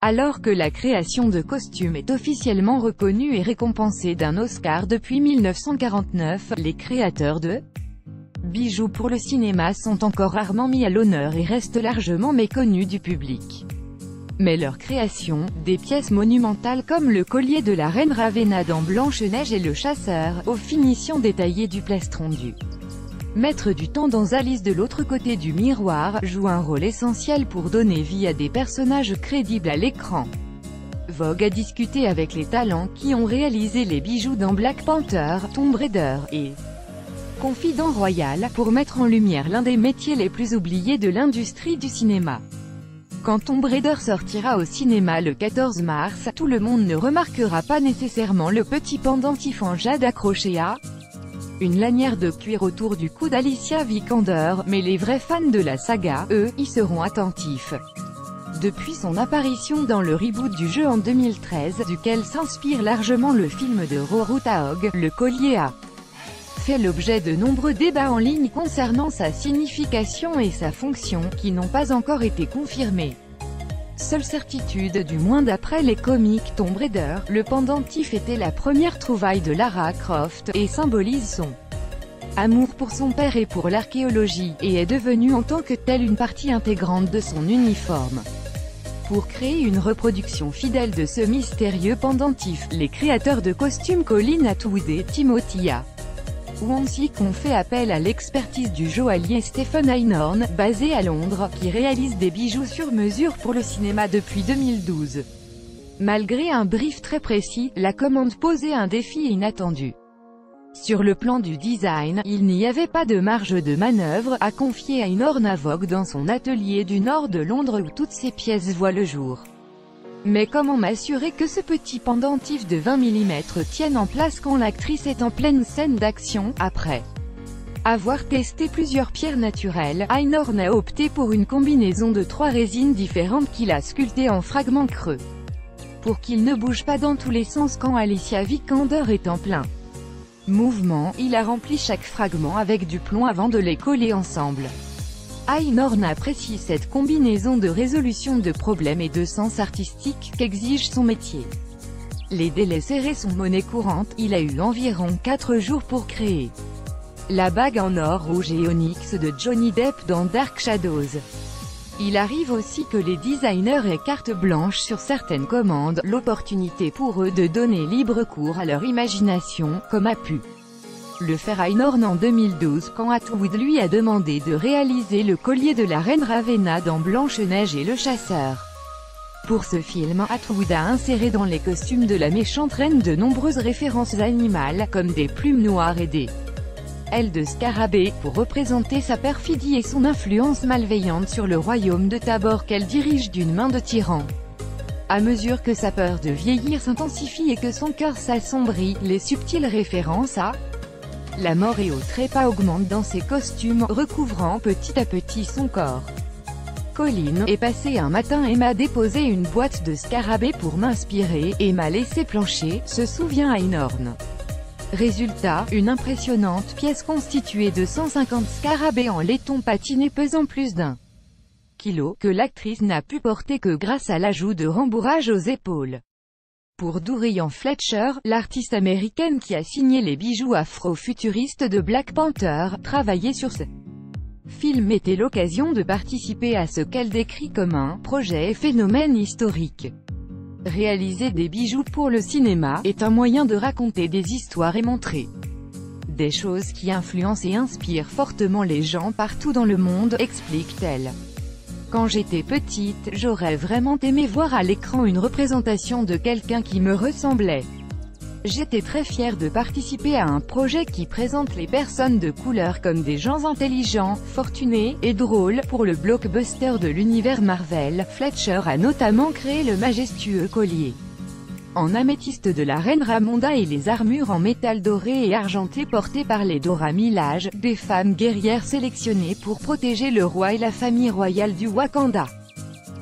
Alors que la création de costumes est officiellement reconnue et récompensée d'un Oscar depuis 1949, les créateurs de bijoux pour le cinéma sont encore rarement mis à l'honneur et restent largement méconnus du public. Mais leur création, des pièces monumentales comme le collier de la reine Ravenna dans Blanche-Neige et le chasseur, aux finitions détaillées du plastron du maître du temps dans Alice de l'autre côté du miroir, joue un rôle essentiel pour donner vie à des personnages crédibles à l'écran. Vogue a discuté avec les talents qui ont réalisé les bijoux dans Black Panther, Tomb Raider, et Confident Royal, pour mettre en lumière l'un des métiers les plus oubliés de l'industrie du cinéma. Quand Tomb Raider sortira au cinéma le 14 mars, tout le monde ne remarquera pas nécessairement le petit pendentif en jade accroché à une lanière de cuir autour du cou d'Alicia Vikander, mais les vrais fans de la saga, eux, y seront attentifs. Depuis son apparition dans le reboot du jeu en 2013, duquel s'inspire largement le film de Roru Taog, le collier a fait l'objet de nombreux débats en ligne concernant sa signification et sa fonction, qui n'ont pas encore été confirmés. Seule certitude, du moins d'après les comics Tomb Raider, le pendentif était la première trouvaille de Lara Croft, et symbolise son amour pour son père et pour l'archéologie, et est devenu en tant que tel une partie intégrante de son uniforme. Pour créer une reproduction fidèle de ce mystérieux pendentif, les créateurs de costumes Colin Atwood et Timothy A. Wansik ont fait appel à l'expertise du joaillier Stephen Einhorn, basé à Londres, qui réalise des bijoux sur mesure pour le cinéma depuis 2012. Malgré un brief très précis, la commande posait un défi inattendu. Sur le plan du design, il n'y avait pas de marge de manœuvre, a confié Einhorn à Vogue dans son atelier du nord de Londres où toutes ces pièces voient le jour. Mais comment m'assurer que ce petit pendentif de 20 mm tienne en place quand l'actrice est en pleine scène d'action? Après avoir testé plusieurs pierres naturelles, Einhorn a opté pour une combinaison de 3 résines différentes qu'il a sculptées en fragments creux, pour qu'ils ne bougent pas dans tous les sens quand Alicia Vikander est en plein mouvement. Il a rempli chaque fragment avec du plomb avant de les coller ensemble. Einhorn apprécie cette combinaison de résolution de problèmes et de sens artistique qu'exige son métier. Les délais serrés sont monnaie courante, il a eu environ 4 jours pour créer la bague en or rouge et onyx de Johnny Depp dans Dark Shadows. Il arrive aussi que les designers aient carte blanche sur certaines commandes, l'opportunité pour eux de donner libre cours à leur imagination, comme a pu le faire Einhorn en 2012 quand Atwood lui a demandé de réaliser le collier de la reine Ravenna dans Blanche-Neige et le chasseur. Pour ce film, Atwood a inséré dans les costumes de la méchante reine de nombreuses références animales, comme des plumes noires et des ailes de scarabée, pour représenter sa perfidie et son influence malveillante sur le royaume de Tabor qu'elle dirige d'une main de tyran. À mesure que sa peur de vieillir s'intensifie et que son cœur s'assombrit, les subtiles références à la mort et au trépas augmentent dans ses costumes, recouvrant petit à petit son corps. Colin est passé un matin et m'a déposé une boîte de scarabées pour m'inspirer, et m'a laissé plancher, se souvient Einhorn. Résultat, une impressionnante pièce constituée de 150 scarabées en laiton patiné pesant plus d'1 kilo, que l'actrice n'a pu porter que grâce à l'ajout de rembourrage aux épaules. Pour Dorian Fletcher, l'artiste américaine qui a signé les bijoux afro-futuristes de Black Panther, travailler sur ce film était l'occasion de participer à ce qu'elle décrit comme un projet et phénomène historique. Réaliser des bijoux pour le cinéma est un moyen de raconter des histoires et montrer des choses qui influencent et inspirent fortement les gens partout dans le monde, explique-t-elle. Quand j'étais petite, j'aurais vraiment aimé voir à l'écran une représentation de quelqu'un qui me ressemblait. J'étais très fière de participer à un projet qui présente les personnes de couleur comme des gens intelligents, fortunés, et drôles. Pour le blockbuster de l'univers Marvel, Fletcher a notamment créé le majestueux collier en améthyste de la reine Ramonda et les armures en métal doré et argenté portées par les Dora Milaje, des femmes guerrières sélectionnées pour protéger le roi et la famille royale du Wakanda.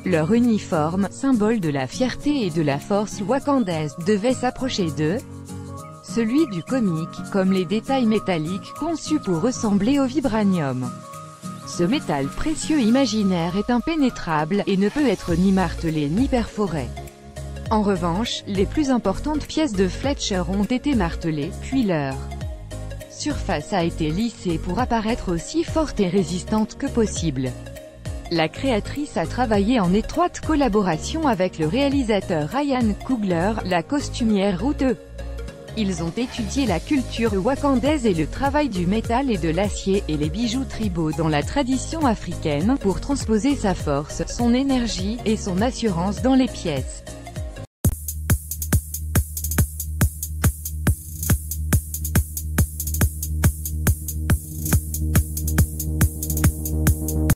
Leur uniforme, symbole de la fierté et de la force wakandaise, devait s'approcher de celui du comique, comme les détails métalliques conçus pour ressembler au vibranium. Ce métal précieux imaginaire est impénétrable, et ne peut être ni martelé ni perforé. En revanche, les plus importantes pièces de Fletcher ont été martelées, puis leur surface a été lissée pour apparaître aussi forte et résistante que possible. La créatrice a travaillé en étroite collaboration avec le réalisateur Ryan Coogler, la costumière Ruth. Ils ont étudié la culture wakandaise et le travail du métal et de l'acier, et les bijoux tribaux dans la tradition africaine, pour transposer sa force, son énergie, et son assurance dans les pièces.